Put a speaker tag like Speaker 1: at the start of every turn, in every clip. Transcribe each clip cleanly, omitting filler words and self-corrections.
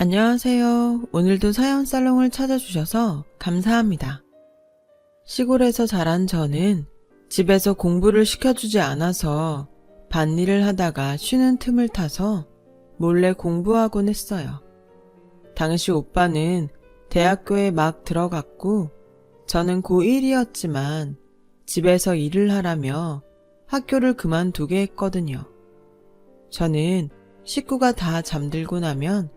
Speaker 1: 안녕하세요. 오늘도 사연 살롱을 찾아주셔서 감사합니다. 시골에서 자란 저는 집에서 공부를 시켜주지 않아서 밭일을 하다가 쉬는 틈을 타서 몰래 공부하곤 했어요. 당시 오빠는 대학교에 막 들어갔고 저는 고1이었지만 집에서 일을 하라며 학교를 그만두게 했거든요. 저는 식구가 다 잠들고 나면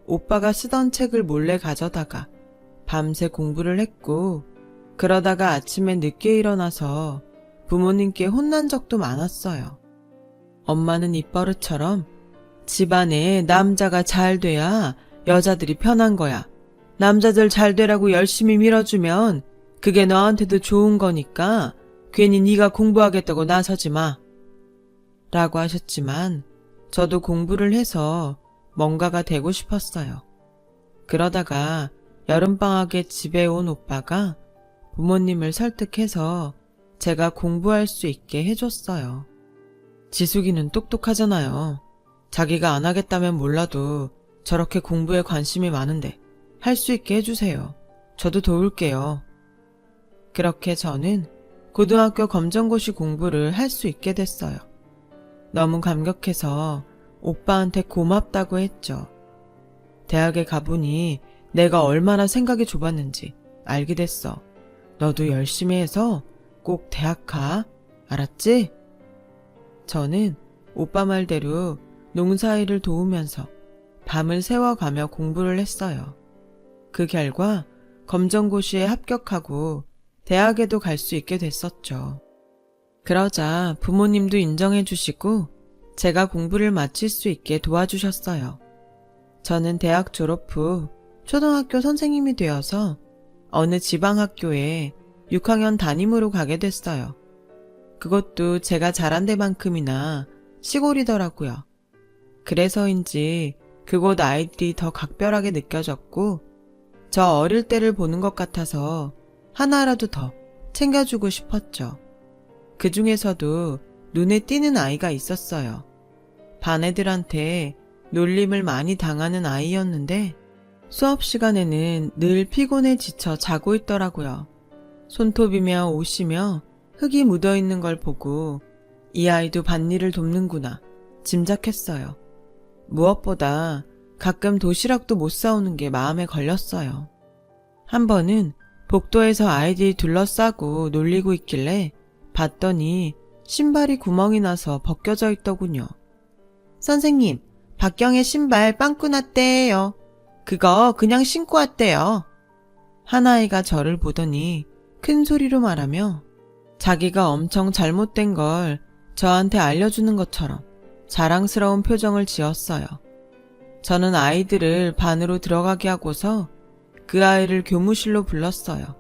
Speaker 1: 오빠가 쓰던 책을 몰래 가져다가 밤새 공부를 했고, 그러다가 아침에 늦게 일어나서 부모님께 혼난 적도 많았어요. 엄마는 입버릇처럼 집안에 남자가 잘 돼야 여자들이 편한 거야. 남자들 잘 되라고 열심히 밀어주면 그게 너한테도 좋은 거니까 괜히 네가 공부하겠다고 나서지 마. 라고 하셨지만 저도 공부를 해서 뭔가가 되고 싶었어요. 그러다가 여름방학에 집에 온 오빠가 부모님을 설득해서 제가 공부할 수 있게 해줬어요. 지숙이는 똑똑하잖아요. 자기가 안 하겠다면 몰라도 저렇게 공부에 관심이 많은데 할 수 있게 해주세요. 저도 도울게요. 그렇게 저는 고등학교 검정고시 공부를 할 수 있게 됐어요. 너무 감격해서 오빠한테 고맙다고 했죠. 대학에 가보니 내가 얼마나 생각이 좁았는지 알게 됐어. 너도 열심히 해서 꼭 대학 가. 알았지? 저는 오빠 말대로 농사일을 도우면서 밤을 새워가며 공부를 했어요. 그 결과 검정고시에 합격하고 대학에도 갈 수 있게 됐었죠. 그러자 부모님도 인정해 주시고 제가 공부를 마칠 수 있게 도와주셨어요. 저는 대학 졸업 후 초등학교 선생님이 되어서 어느 지방학교에 6학년 담임으로 가게 됐어요. 그것도 제가 잘한 데만큼이나 시골이더라고요. 그래서인지 그곳 아이들이 더 각별하게 느껴졌고 저 어릴 때를 보는 것 같아서 하나라도 더 챙겨주고 싶었죠. 그 중에서도 눈에 띄는 아이가 있었어요. 반 애들한테 놀림을 많이 당하는 아이였는데 수업 시간에는 늘 피곤해 지쳐 자고 있더라고요. 손톱이며 옷이며 흙이 묻어있는 걸 보고 이 아이도 밭일을 돕는구나 짐작했어요. 무엇보다 가끔 도시락도 못 싸오는 게 마음에 걸렸어요. 한 번은 복도에서 아이들이 둘러싸고 놀리고 있길래 봤더니 신발이 구멍이 나서 벗겨져 있더군요. 선생님, 박경의 신발 빵꾸 났대요. 그거 그냥 신고 왔대요. 한 아이가 저를 보더니 큰 소리로 말하며 자기가 엄청 잘못된 걸 저한테 알려주는 것처럼 자랑스러운 표정을 지었어요. 저는 아이들을 반으로 들어가게 하고서 그 아이를 교무실로 불렀어요.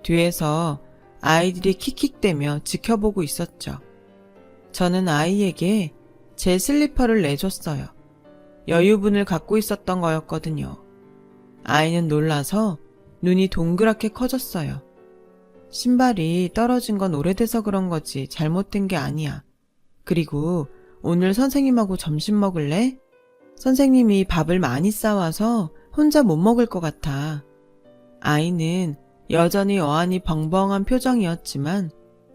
Speaker 1: 뒤에서 아이들이 킥킥대며 지켜보고 있었죠. 저는 아이에게 제 슬리퍼를 내줬어요. 여유분을 갖고 있었던 거였거든요. 아이는 놀라서 눈이 동그랗게 커졌어요. 신발이 떨어진 건 오래돼서 그런 거지 잘못된 게 아니야. 그리고 오늘 선생님하고 점심 먹을래? 선생님이 밥을 많이 싸와서 혼자 못 먹을 것 같아. 아이는 여전히 어안이 벙벙한 표정이었지만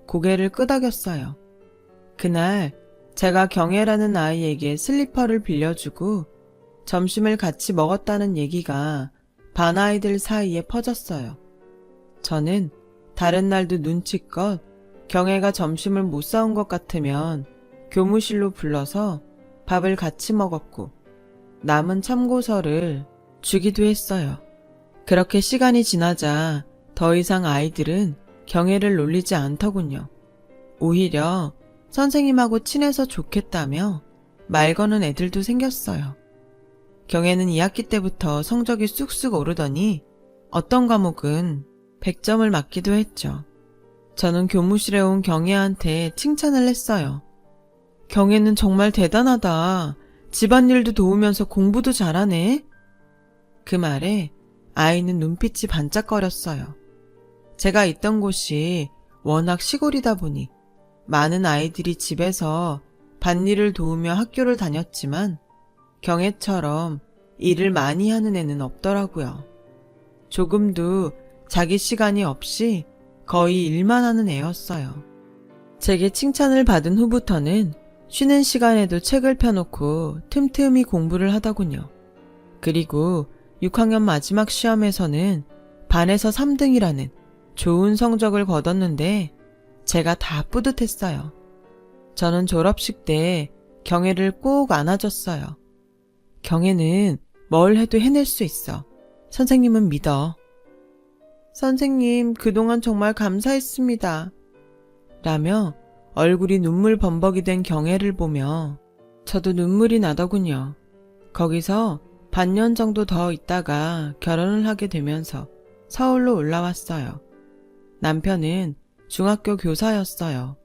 Speaker 1: 고개를 끄덕였어요. 그날 제가 경애라는 아이에게 슬리퍼를 빌려주고 점심을 같이 먹었다는 얘기가 반 아이들 사이에 퍼졌어요. 저는 다른 날도 눈치껏 경애가 점심을 못 사온 것 같으면 교무실로 불러서 밥을 같이 먹었고 남은 참고서를 주기도 했어요. 그렇게 시간이 지나자 더 이상 아이들은 경애를 놀리지 않더군요. 오히려 선생님하고 친해서 좋겠다며 말 거는 애들도 생겼어요. 경애는 2학기 때부터 성적이 쑥쑥 오르더니 어떤 과목은 100점을 맞기도 했죠. 저는 교무실에 온 경애한테 칭찬을 했어요. 경애는 정말 대단하다. 집안일도 도우면서 공부도 잘하네. 그 말에 아이는 눈빛이 반짝거렸어요. 제가 있던 곳이 워낙 시골이다 보니 많은 아이들이 집에서 밭일을 도우며 학교를 다녔지만 경애처럼 일을 많이 하는 애는 없더라고요. 조금도 자기 시간이 없이 거의 일만 하는 애였어요. 제게 칭찬을 받은 후부터는 쉬는 시간에도 책을 펴놓고 틈틈이 공부를 하더군요. 그리고 6학년 마지막 시험에서는 반에서 3등이라는 좋은 성적을 거뒀는데 제가 다 뿌듯했어요. 저는 졸업식 때 경애를 꼭 안아줬어요. 경애는 뭘 해도 해낼 수 있어. 선생님은 믿어. 선생님, 그동안 정말 감사했습니다. 라며 얼굴이 눈물 범벅이 된 경애를 보며 저도 눈물이 나더군요. 거기서 반년 정도 더 있다가 결혼을 하게 되면서 서울로 올라왔어요. 남편은 중학교 교사였어요.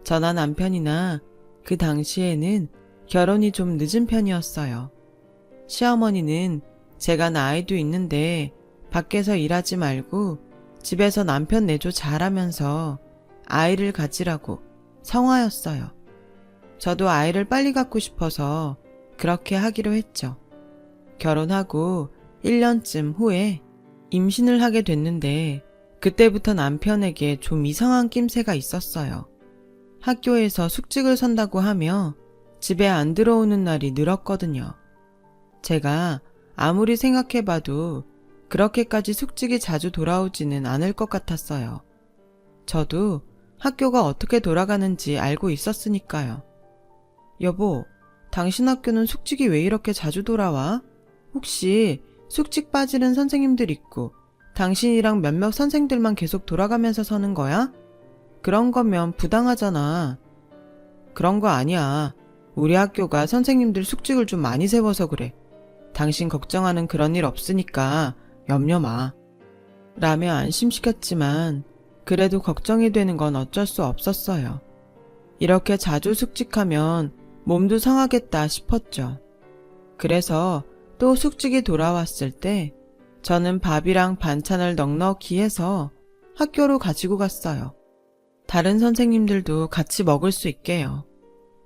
Speaker 1: 저나 남편이나 그 당시에는 결혼이 좀 늦은 편이었어요. 시어머니는 제가 나이도 있는데 밖에서 일하지 말고 집에서 남편 내조 잘하면서 아이를 가지라고 성화였어요. 저도 아이를 빨리 갖고 싶어서 그렇게 하기로 했죠. 결혼하고 1년쯤 후에 임신을 하게 됐는데 그때부터 남편에게 좀 이상한 낌새가 있었어요. 학교에서 숙직을 선다고 하며 집에 안 들어오는 날이 늘었거든요. 제가 아무리 생각해봐도 그렇게까지 숙직이 자주 돌아오지는 않을 것 같았어요. 저도 학교가 어떻게 돌아가는지 알고 있었으니까요. 여보, 당신 학교는 숙직이 왜 이렇게 자주 돌아와? 혹시 숙직 빠지는 선생님들 있고 당신이랑 몇몇 선생들만 계속 돌아가면서 서는 거야? 그런 거면 부당하잖아. 그런 거 아니야. 우리 학교가 선생님들 숙직을 좀 많이 세워서 그래. 당신 걱정하는 그런 일 없으니까 염려 마. 라며 안심시켰지만 그래도 걱정이 되는 건 어쩔 수 없었어요. 이렇게 자주 숙직하면 몸도 상하겠다 싶었죠. 그래서 또 숙직이 돌아왔을 때 저는 밥이랑 반찬을 넉넉히 해서 학교로 가지고 갔어요. 다른 선생님들도 같이 먹을 수 있게요.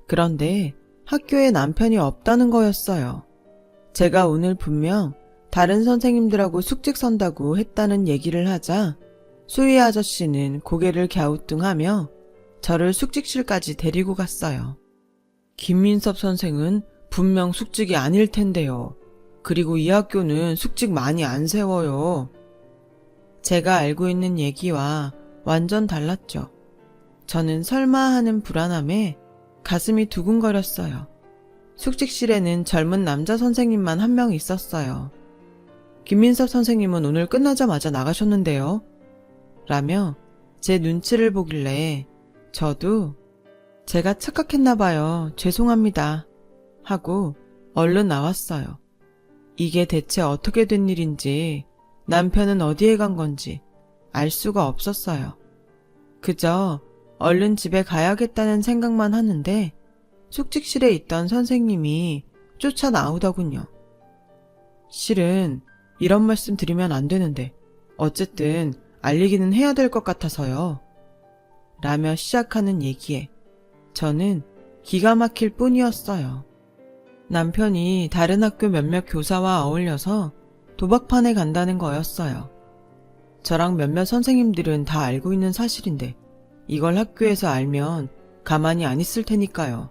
Speaker 1: 그런데 학교에 남편이 없다는 거였어요. 제가 오늘 분명 다른 선생님들하고 숙직 선다고 했다는 얘기를 하자 수희 아저씨는 고개를 갸우뚱하며 저를 숙직실까지 데리고 갔어요. 김민섭 선생은 분명 숙직이 아닐 텐데요. 그리고 이 학교는 숙직 많이 안 세워요. 제가 알고 있는 얘기와 완전 달랐죠. 저는 설마 하는 불안함에 가슴이 두근거렸어요. 숙직실에는 젊은 남자 선생님만 한 명 있었어요. 김민섭 선생님은 오늘 끝나자마자 나가셨는데요. 라며 제 눈치를 보길래 저도 제가 착각했나 봐요. 죄송합니다. 하고 얼른 나왔어요. 이게 대체 어떻게 된 일인지 남편은 어디에 간 건지 알 수가 없었어요. 그저 얼른 집에 가야겠다는 생각만 하는데 숙직실에 있던 선생님이 쫓아 나오더군요. 실은 이런 말씀 드리면 안 되는데 어쨌든 알리기는 해야 될 것 같아서요. 라며 시작하는 얘기에 저는 기가 막힐 뿐이었어요. 남편이 다른 학교 몇몇 교사와 어울려서 도박판에 간다는 거였어요. 저랑 몇몇 선생님들은 다 알고 있는 사실인데 이걸 학교에서 알면 가만히 안 있을 테니까요.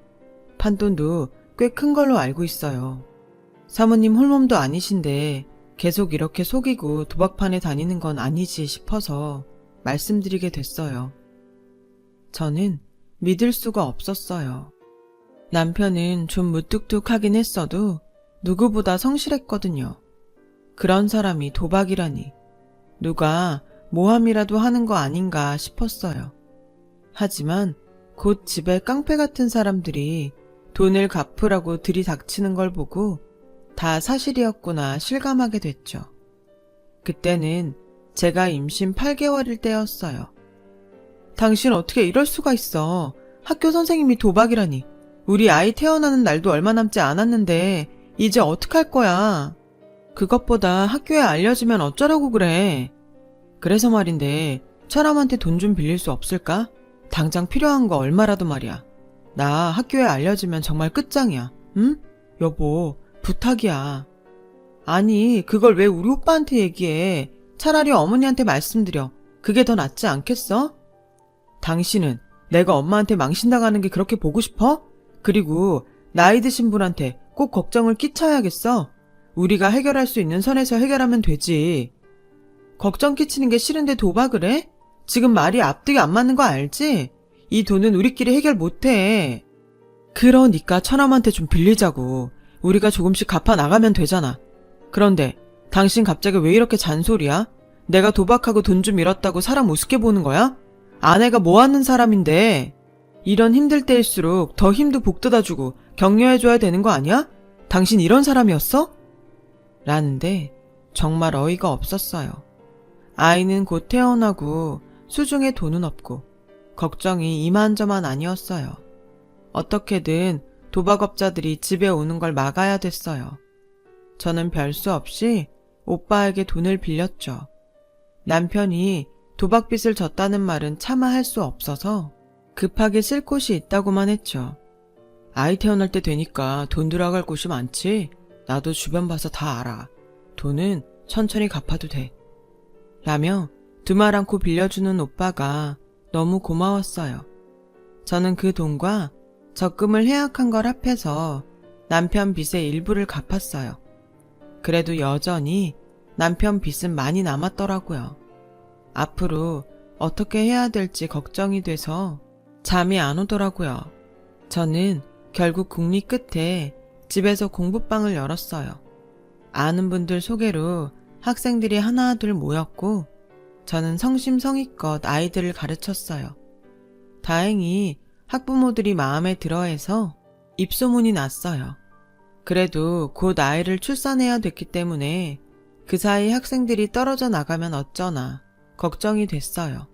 Speaker 1: 판돈도 꽤 큰 걸로 알고 있어요. 사모님 홀몸도 아니신데 계속 이렇게 속이고 도박판에 다니는 건 아니지 싶어서 말씀드리게 됐어요. 저는 믿을 수가 없었어요. 남편은 좀 무뚝뚝하긴 했어도 누구보다 성실했거든요. 그런 사람이 도박이라니 누가 모함이라도 하는 거 아닌가 싶었어요. 하지만 곧 집에 깡패 같은 사람들이 돈을 갚으라고 들이닥치는 걸 보고 다 사실이었구나 실감하게 됐죠. 그때는 제가 임신 8개월일 때였어요. 당신 어떻게 이럴 수가 있어. 학교 선생님이 도박이라니. 우리 아이 태어나는 날도 얼마 남지 않았는데 이제 어떡할 거야. 그것보다 학교에 알려지면 어쩌라고 그래. 그래서 말인데 사람한테 돈 좀 빌릴 수 없을까? 당장 필요한 거 얼마라도 말이야. 나 학교에 알려지면 정말 끝장이야. 응? 여보, 부탁이야. 아니, 그걸 왜 우리 오빠한테 얘기해? 차라리 어머니한테 말씀드려. 그게 더 낫지 않겠어? 당신은 내가 엄마한테 망신당하는 게 그렇게 보고 싶어? 그리고 나이 드신 분한테 꼭 걱정을 끼쳐야겠어? 우리가 해결할 수 있는 선에서 해결하면 되지. 걱정 끼치는 게 싫은데 도박을 해? 지금 말이 앞뒤가 안 맞는 거 알지? 이 돈은 우리끼리 해결 못해. 그러니까 처남한테 좀 빌리자고. 우리가 조금씩 갚아 나가면 되잖아. 그런데 당신 갑자기 왜 이렇게 잔소리야? 내가 도박하고 돈 좀 잃었다고 사람 우습게 보는 거야? 아내가 뭐 하는 사람인데. 이런 힘들 때일수록 더 힘도 북돋아주고 격려해줘야 되는 거 아니야? 당신 이런 사람이었어? 라는데 정말 어이가 없었어요. 아이는 곧 태어나고 수중에 돈은 없고 걱정이 이만저만 아니었어요. 어떻게든 도박업자들이 집에 오는 걸 막아야 됐어요. 저는 별수 없이 오빠에게 돈을 빌렸죠. 남편이 도박빚을 졌다는 말은 차마 할 수 없어서 급하게 쓸 곳이 있다고만 했죠. 아이 태어날 때 되니까 돈 들어갈 곳이 많지? 나도 주변 봐서 다 알아. 돈은 천천히 갚아도 돼. 라며 두 말 않고 빌려주는 오빠가 너무 고마웠어요. 저는 그 돈과 적금을 해약한 걸 합해서 남편 빚의 일부를 갚았어요. 그래도 여전히 남편 빚은 많이 남았더라고요. 앞으로 어떻게 해야 될지 걱정이 돼서 잠이 안 오더라고요. 저는 결국 국리 끝에 집에서 공부방을 열었어요. 아는 분들 소개로 학생들이 하나둘 모였고 저는 성심성의껏 아이들을 가르쳤어요. 다행히 학부모들이 마음에 들어해서 입소문이 났어요. 그래도 곧 아이를 출산해야 됐기 때문에 그 사이 학생들이 떨어져 나가면 어쩌나 걱정이 됐어요.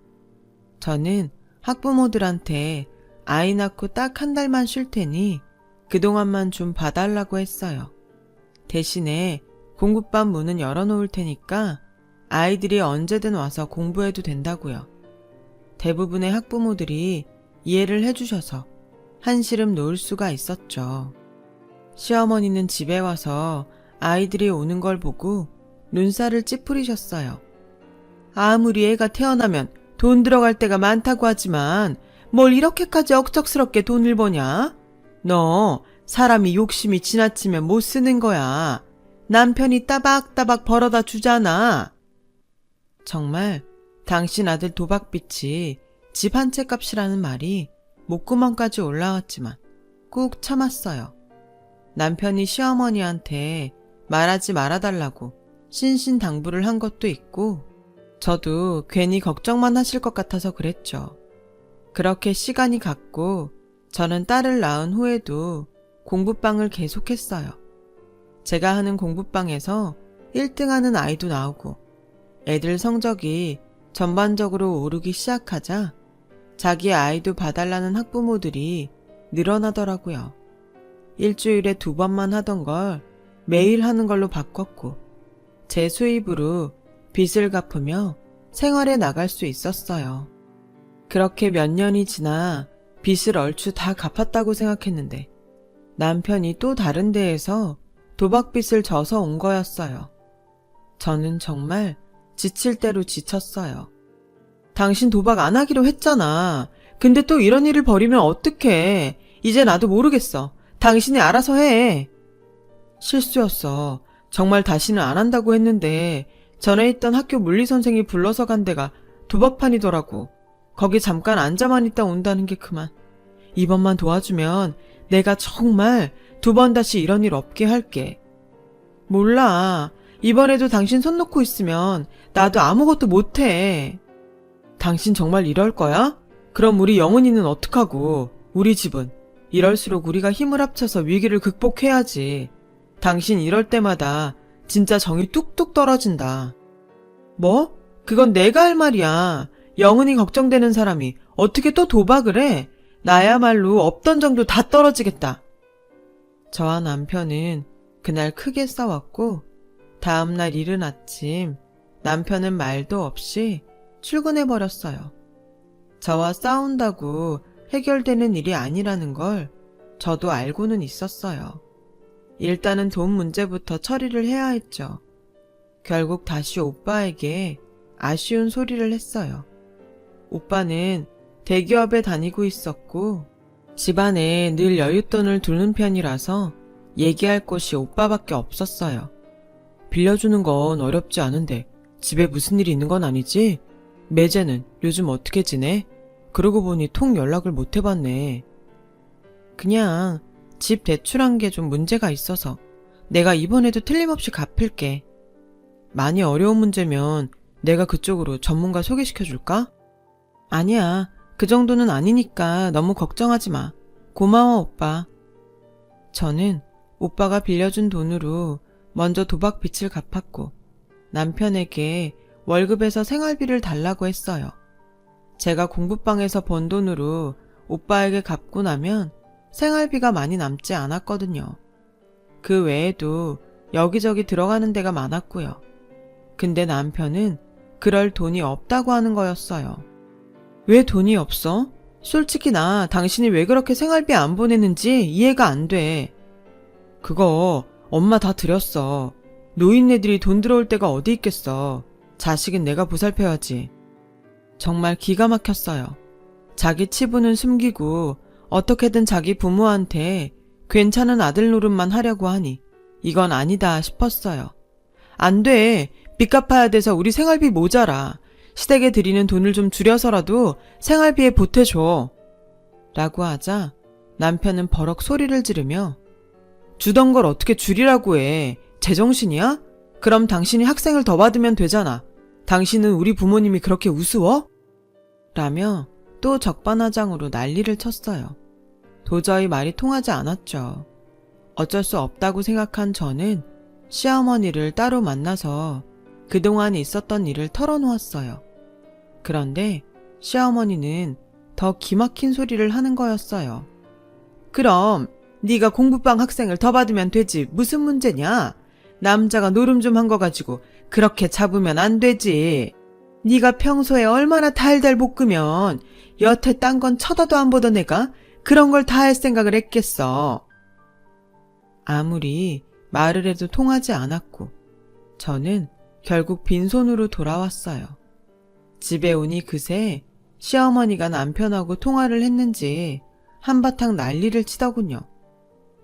Speaker 1: 저는 학부모들한테 아이 낳고 딱 한 달만 쉴 테니 그동안만 좀 봐달라고 했어요. 대신에 공부반 문은 열어놓을 테니까 아이들이 언제든 와서 공부해도 된다고요. 대부분의 학부모들이 이해를 해주셔서 한시름 놓을 수가 있었죠. 시어머니는 집에 와서 아이들이 오는 걸 보고 눈살을 찌푸리셨어요. 아무리 애가 태어나면 돈 들어갈 때가 많다고 하지만 뭘 이렇게까지 억척스럽게 돈을 버냐? 너 사람이 욕심이 지나치면 못 쓰는 거야. 남편이 따박따박 벌어다 주잖아. 정말 당신 아들 도박빚이 집 한 채 값이라는 말이 목구멍까지 올라왔지만 꾹 참았어요. 남편이 시어머니한테 말하지 말아달라고 신신당부를 한 것도 있고 저도 괜히 걱정만 하실 것 같아서 그랬죠. 그렇게 시간이 갔고 저는 딸을 낳은 후에도 공부방을 계속했어요. 제가 하는 공부방에서 1등하는 아이도 나오고 애들 성적이 전반적으로 오르기 시작하자 자기 아이도 봐달라는 학부모들이 늘어나더라고요. 일주일에 2번만 하던 걸 매일 하는 걸로 바꿨고 제 수입으로 빚을 갚으며 생활에 나갈 수 있었어요. 그렇게 몇 년이 지나 빚을 얼추 다 갚았다고 생각했는데 남편이 또 다른 데에서 도박빚을 져서 온 거였어요. 저는 정말 지칠 대로 지쳤어요. 당신 도박 안 하기로 했잖아. 근데 또 이런 일을 벌이면 어떡해. 이제 나도 모르겠어. 당신이 알아서 해. 실수였어. 정말 다시는 안 한다고 했는데 전에 있던 학교 물리선생이 불러서 간 데가 도박판이더라고. 거기 잠깐 앉아만 있다 온다는 게 그만. 이번만 도와주면 내가 정말 2번 다시 이런 일 없게 할게. 몰라. 이번에도 당신 손 놓고 있으면 나도 아무것도 못해. 당신 정말 이럴 거야? 그럼 우리 영은이는 어떡하고 우리 집은? 이럴수록 우리가 힘을 합쳐서 위기를 극복해야지. 당신 이럴 때마다 진짜 정이 뚝뚝 떨어진다. 뭐? 그건 내가 할 말이야. 영은이 걱정되는 사람이 어떻게 또 도박을 해? 나야말로 없던 정도 다 떨어지겠다. 저와 남편은 그날 크게 싸웠고 다음날 이른 아침 남편은 말도 없이 출근해버렸어요. 저와 싸운다고 해결되는 일이 아니라는 걸 저도 알고는 있었어요. 일단은 돈 문제부터 처리를 해야 했죠. 결국 다시 오빠에게 아쉬운 소리를 했어요. 오빠는 대기업에 다니고 있었고 집안에 늘 여윳돈을 두는 편이라서 얘기할 곳이 오빠밖에 없었어요. 빌려주는 건 어렵지 않은데 집에 무슨 일이 있는 건 아니지? 매제는 요즘 어떻게 지내? 그러고 보니 통 연락을 못 해봤네. 그냥 집 대출한 게 좀 문제가 있어서 내가 이번에도 틀림없이 갚을게. 많이 어려운 문제면 내가 그쪽으로 전문가 소개시켜줄까? 아니야. 그 정도는 아니니까 너무 걱정하지 마. 고마워, 오빠. 저는 오빠가 빌려준 돈으로 먼저 도박 빚을 갚았고 남편에게 월급에서 생활비를 달라고 했어요. 제가 공부방에서 번 돈으로 오빠에게 갚고 나면 생활비가 많이 남지 않았거든요. 그 외에도 여기저기 들어가는 데가 많았고요. 근데 남편은 그럴 돈이 없다고 하는 거였어요. 왜 돈이 없어? 솔직히 나 당신이 왜 그렇게 생활비 안 보내는지 이해가 안 돼. 그거 엄마 다 드렸어. 노인네들이 돈 들어올 때가 어디 있겠어. 자식은 내가 보살펴야지. 정말 기가 막혔어요. 자기 치부는 숨기고 어떻게든 자기 부모한테 괜찮은 아들 노릇만 하려고 하니 이건 아니다 싶었어요. 안 돼. 빚 갚아야 돼서 우리 생활비 모자라. 시댁에 드리는 돈을 좀 줄여서라도 생활비에 보태줘. 라고 하자 남편은 버럭 소리를 지르며 주던 걸 어떻게 줄이라고 해. 제정신이야? 그럼 당신이 학생을 더 받으면 되잖아. 당신은 우리 부모님이 그렇게 우스워? 라며 또 적반하장으로 난리를 쳤어요. 도저히 말이 통하지 않았죠. 어쩔 수 없다고 생각한 저는 시어머니를 따로 만나서 그동안 있었던 일을 털어놓았어요. 그런데 시어머니는 더 기막힌 소리를 하는 거였어요. 그럼 네가 공부방 학생을 더 받으면 되지 무슨 문제냐? 남자가 노름 좀 한 거 가지고 그렇게 잡으면 안 되지. 네가 평소에 얼마나 달달 볶으면 여태 딴 건 쳐다도 안 보던 애가 그런 걸 다 할 생각을 했겠어. 아무리 말을 해도 통하지 않았고 저는 결국 빈손으로 돌아왔어요. 집에 오니 그새 시어머니가 남편하고 통화를 했는지 한바탕 난리를 치더군요.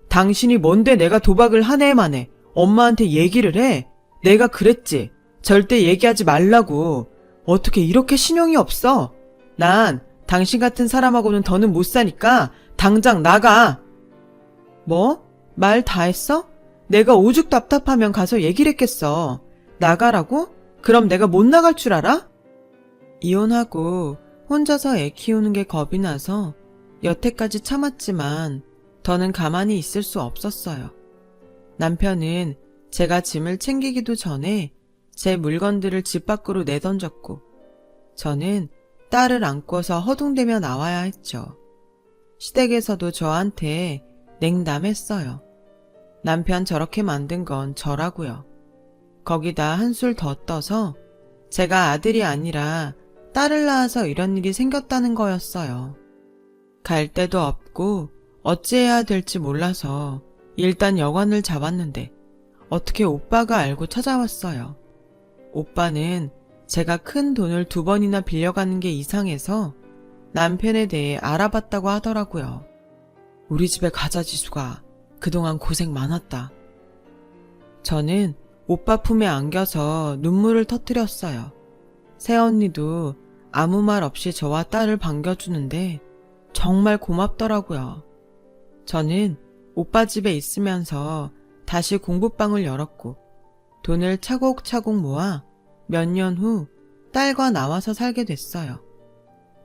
Speaker 1: 당신이 뭔데 내가 도박을 한 해 만에 엄마한테 얘기를 해? 내가 그랬지. 절대 얘기하지 말라고. 어떻게 이렇게 신용이 없어? 난 당신 같은 사람하고는 더는 못 사니까 당장 나가. 뭐? 말 다 했어? 내가 오죽 답답하면 가서 얘기를 했겠어. 나가라고? 그럼 내가 못 나갈 줄 알아? 이혼하고 혼자서 애 키우는 게 겁이 나서 여태까지 참았지만 더는 가만히 있을 수 없었어요. 남편은 제가 짐을 챙기기도 전에 제 물건들을 집 밖으로 내던졌고 저는 딸을 안고서 허둥대며 나와야 했죠. 시댁에서도 저한테 냉담했어요. 남편 저렇게 만든 건 저라고요. 거기다 한술 더 떠서 제가 아들이 아니라 딸을 낳아서 이런 일이 생겼다는 거였어요. 갈 데도 없고 어찌해야 될지 몰라서 일단 여관을 잡았는데 어떻게 오빠가 알고 찾아왔어요. 오빠는 제가 큰 돈을 2번이나 빌려가는 게 이상해서 남편에 대해 알아봤다고 하더라고요. 우리 집에 가자 지수가 그동안 고생 많았다. 저는 오빠 품에 안겨서 눈물을 터뜨렸어요. 새언니도 아무 말 없이 저와 딸을 반겨주는데 정말 고맙더라고요. 저는 오빠 집에 있으면서 다시 공부방을 열었고 돈을 차곡차곡 모아 몇 년 후 딸과 나와서 살게 됐어요.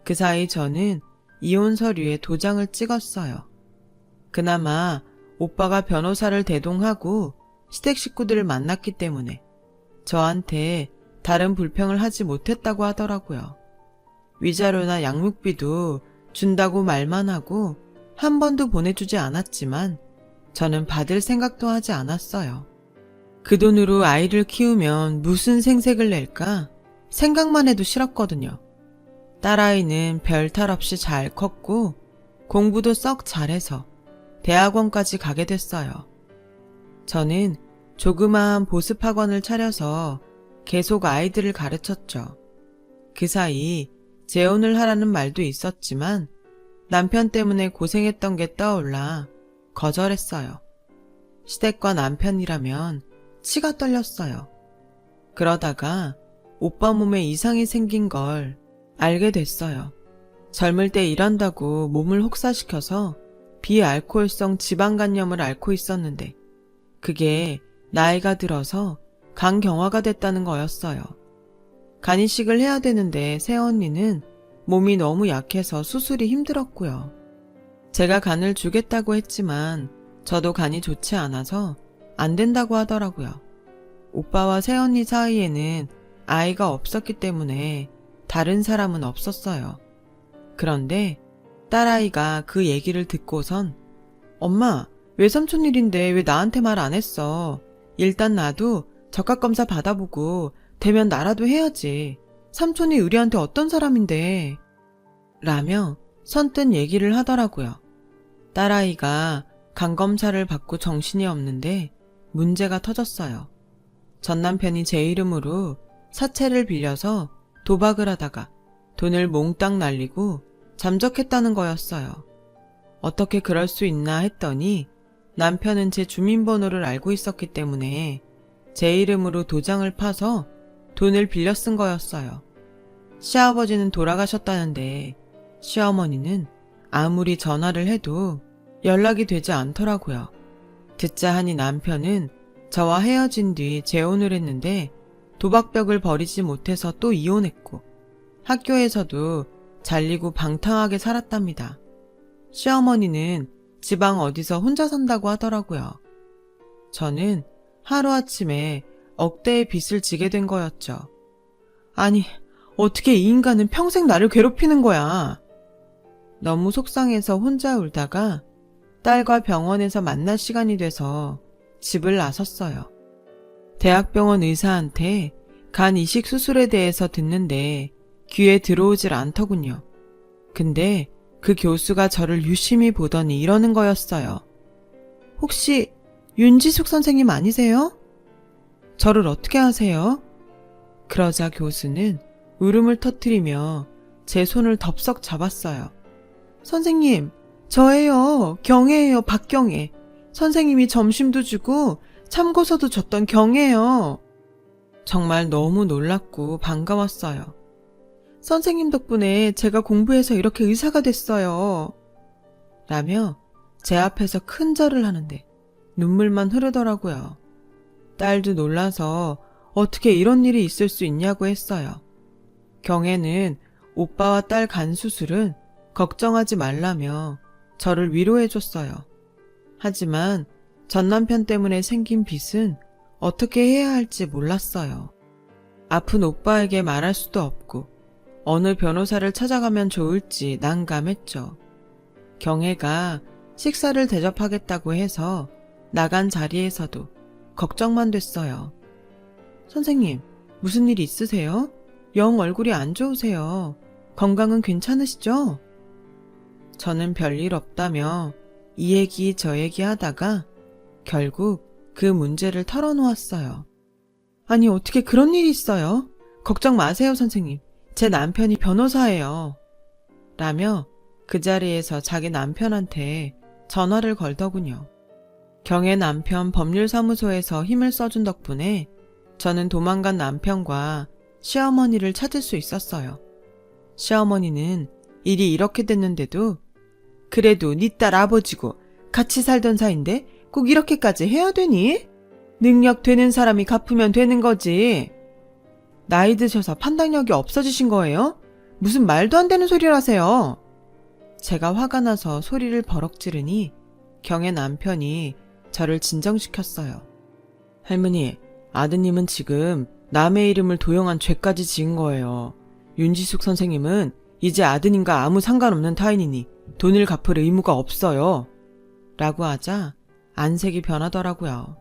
Speaker 1: 그 사이 저는 이혼 서류에 도장을 찍었어요. 그나마 오빠가 변호사를 대동하고 시댁 식구들을 만났기 때문에 저한테 다른 불평을 하지 못했다고 하더라고요. 위자료나 양육비도 준다고 말만 하고 한 번도 보내주지 않았지만 저는 받을 생각도 하지 않았어요. 그 돈으로 아이를 키우면 무슨 생색을 낼까 생각만 해도 싫었거든요. 딸아이는 별 탈 없이 잘 컸고 공부도 썩 잘해서 대학원까지 가게 됐어요. 저는 조그마한 보습학원을 차려서 계속 아이들을 가르쳤죠. 그 사이 재혼을 하라는 말도 있었지만 남편 때문에 고생했던 게 떠올라 거절했어요. 시댁과 남편이라면 치가 떨렸어요. 그러다가 오빠 몸에 이상이 생긴 걸 알게 됐어요. 젊을 때 일한다고 몸을 혹사시켜서 비알코올성 지방간염을 앓고 있었는데 그게 나이가 들어서 간경화가 됐다는 거였어요. 간이식을 해야 되는데 새언니는 몸이 너무 약해서 수술이 힘들었고요. 제가 간을 주겠다고 했지만 저도 간이 좋지 않아서 안 된다고 하더라고요. 오빠와 새언니 사이에는 아이가 없었기 때문에 다른 사람은 없었어요. 그런데 딸아이가 그 얘기를 듣고선 엄마, 외삼촌 일인데 왜 나한테 말 안 했어? 일단 나도 적합검사 받아보고 되면 나라도 해야지. 삼촌이 우리한테 어떤 사람인데? 라며 선뜻 얘기를 하더라고요. 딸아이가 간검사를 받고 정신이 없는데 문제가 터졌어요. 전 남편이 제 이름으로 사채를 빌려서 도박을 하다가 돈을 몽땅 날리고 잠적했다는 거였어요. 어떻게 그럴 수 있나 했더니 남편은 제 주민번호를 알고 있었기 때문에 제 이름으로 도장을 파서 돈을 빌려 쓴 거였어요. 시아버지는 돌아가셨다는데 시어머니는 아무리 전화를 해도 연락이 되지 않더라고요. 듣자 하니 남편은 저와 헤어진 뒤 재혼을 했는데 도박벽을 버리지 못해서 또 이혼했고 학교에서도 잘리고 방탕하게 살았답니다. 시어머니는 지방 어디서 혼자 산다고 하더라고요. 저는 하루아침에 억대의 빚을 지게 된 거였죠. 아니, 어떻게 이 인간은 평생 나를 괴롭히는 거야. 너무 속상해서 혼자 울다가 딸과 병원에서 만날 시간이 돼서 집을 나섰어요. 대학병원 의사한테 간 이식 수술에 대해서 듣는데 귀에 들어오질 않더군요. 근데 그 교수가 저를 유심히 보더니 이러는 거였어요. 혹시 윤지숙 선생님 아니세요? 저를 어떻게 아세요? 그러자 교수는 울음을 터뜨리며 제 손을 덥석 잡았어요. 선생님, 저예요. 경애예요. 박경애. 선생님이 점심도 주고 참고서도 줬던 경애요. 정말 너무 놀랍고 반가웠어요. 선생님 덕분에 제가 공부해서 이렇게 의사가 됐어요. 라며 제 앞에서 큰 절을 하는데 눈물만 흐르더라고요. 딸도 놀라서 어떻게 이런 일이 있을 수 있냐고 했어요. 경애는 오빠와 딸 간 수술은 걱정하지 말라며 저를 위로해줬어요. 하지만 전 남편 때문에 생긴 빚은 어떻게 해야 할지 몰랐어요. 아픈 오빠에게 말할 수도 없고 어느 변호사를 찾아가면 좋을지 난감했죠. 경애가 식사를 대접하겠다고 해서 나간 자리에서도 걱정만 됐어요. 선생님, 무슨 일 있으세요? 영 얼굴이 안 좋으세요. 건강은 괜찮으시죠? 저는 별일 없다며 이 얘기 저 얘기 하다가 결국 그 문제를 털어놓았어요. 아니, 어떻게 그런 일이 있어요? 걱정 마세요, 선생님. 제 남편이 변호사예요. 라며 그 자리에서 자기 남편한테 전화를 걸더군요. 경애 남편 법률사무소에서 힘을 써준 덕분에 저는 도망간 남편과 시어머니를 찾을 수 있었어요. 시어머니는 일이 이렇게 됐는데도 그래도 네 딸 아버지고 같이 살던 사이인데 꼭 이렇게까지 해야 되니? 능력 되는 사람이 갚으면 되는 거지. 나이 드셔서 판단력이 없어지신 거예요? 무슨 말도 안 되는 소리를 하세요. 제가 화가 나서 소리를 버럭 지르니 경애 남편이 저를 진정시켰어요. 할머니, 아드님은 지금 남의 이름을 도용한 죄까지 지은 거예요. 윤지숙 선생님은 이제 아드님과 아무 상관없는 타인이니 돈을 갚을 의무가 없어요. 라고 하자 안색이 변하더라고요.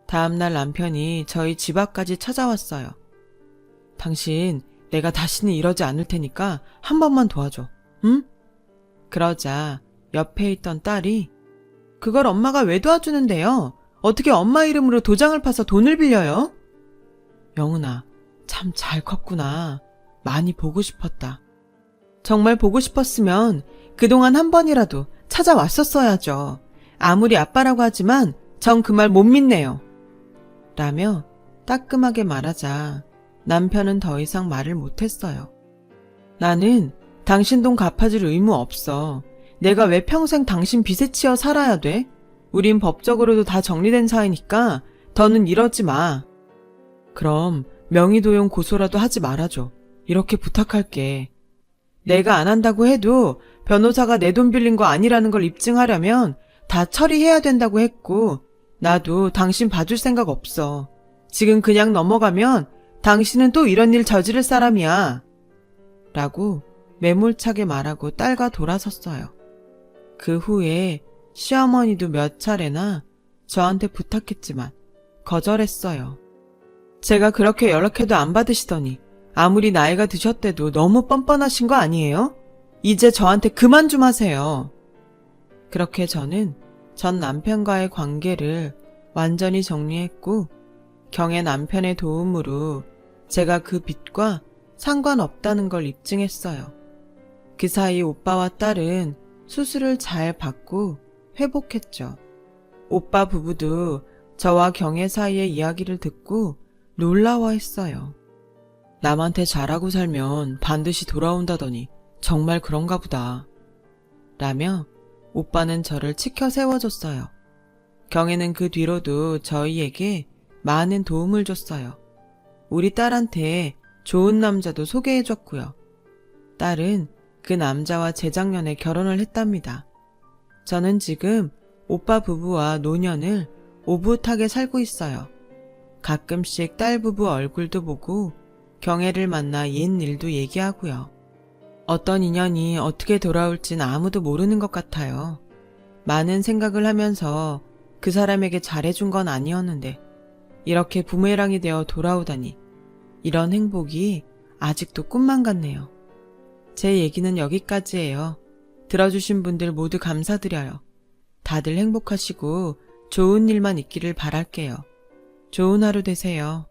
Speaker 1: 다음날 남편이 저희 집 앞까지 찾아왔어요. 당신, 내가 다시는 이러지 않을 테니까 한 번만 도와줘. 응? 그러자 옆에 있던 딸이 그걸 엄마가 왜 도와주는데요? 어떻게 엄마 이름으로 도장을 파서 돈을 빌려요? 영훈아, 참 잘 컸구나. 많이 보고 싶었다. 정말 보고 싶었으면 그동안 한 번이라도 찾아왔었어야죠. 아무리 아빠라고 하지만 전 그 말 못 믿네요. 라며 따끔하게 말하자 남편은 더 이상 말을 못했어요. 나는 당신 돈 갚아줄 의무 없어. 내가 왜 평생 당신 빚에 치여 살아야 돼? 우린 법적으로도 다 정리된 사이니까 더는 이러지 마. 그럼 명의도용 고소라도 하지 말아줘. 이렇게 부탁할게. 내가 안 한다고 해도 변호사가 내 돈 빌린 거 아니라는 걸 입증하려면 다 처리해야 된다고 했고 나도 당신 봐줄 생각 없어. 지금 그냥 넘어가면 당신은 또 이런 일 저지를 사람이야. 라고 매몰차게 말하고 딸과 돌아섰어요. 그 후에 시어머니도 몇 차례나 저한테 부탁했지만 거절했어요. 제가 그렇게 연락해도 안 받으시더니 아무리 나이가 드셨대도 너무 뻔뻔하신 거 아니에요? 이제 저한테 그만 좀 하세요. 그렇게 저는 전 남편과의 관계를 완전히 정리했고 경애 남편의 도움으로 제가 그 빚과 상관없다는 걸 입증했어요. 그 사이 오빠와 딸은 수술을 잘 받고 회복했죠. 오빠 부부도 저와 경애 사이의 이야기를 듣고 놀라워했어요. 남한테 잘하고 살면 반드시 돌아온다더니 정말 그런가 보다. 라며 오빠는 저를 치켜 세워줬어요. 경애는 그 뒤로도 저희에게 많은 도움을 줬어요. 우리 딸한테 좋은 남자도 소개해줬고요. 딸은 그 남자와 재작년에 결혼을 했답니다. 저는 지금 오빠 부부와 노년을 오붓하게 살고 있어요. 가끔씩 딸 부부 얼굴도 보고 경애를 만나 옛 일도 얘기하고요. 어떤 인연이 어떻게 돌아올진 아무도 모르는 것 같아요. 많은 생각을 하면서 그 사람에게 잘해준 건 아니었는데 이렇게 부메랑이 되어 돌아오다니 이런 행복이 아직도 꿈만 같네요. 제 얘기는 여기까지예요. 들어주신 분들 모두 감사드려요. 다들 행복하시고 좋은 일만 있기를 바랄게요. 좋은 하루 되세요.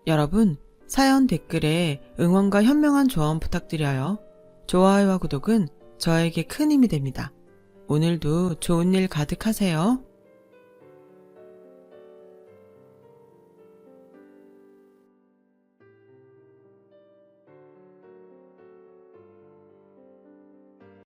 Speaker 1: 여러분, 사연 댓글에 응원과 현명한 조언 부탁드려요. 좋아요와 구독은 저에게 큰 힘이 됩니다. 오늘도 좋은 일 가득하세요.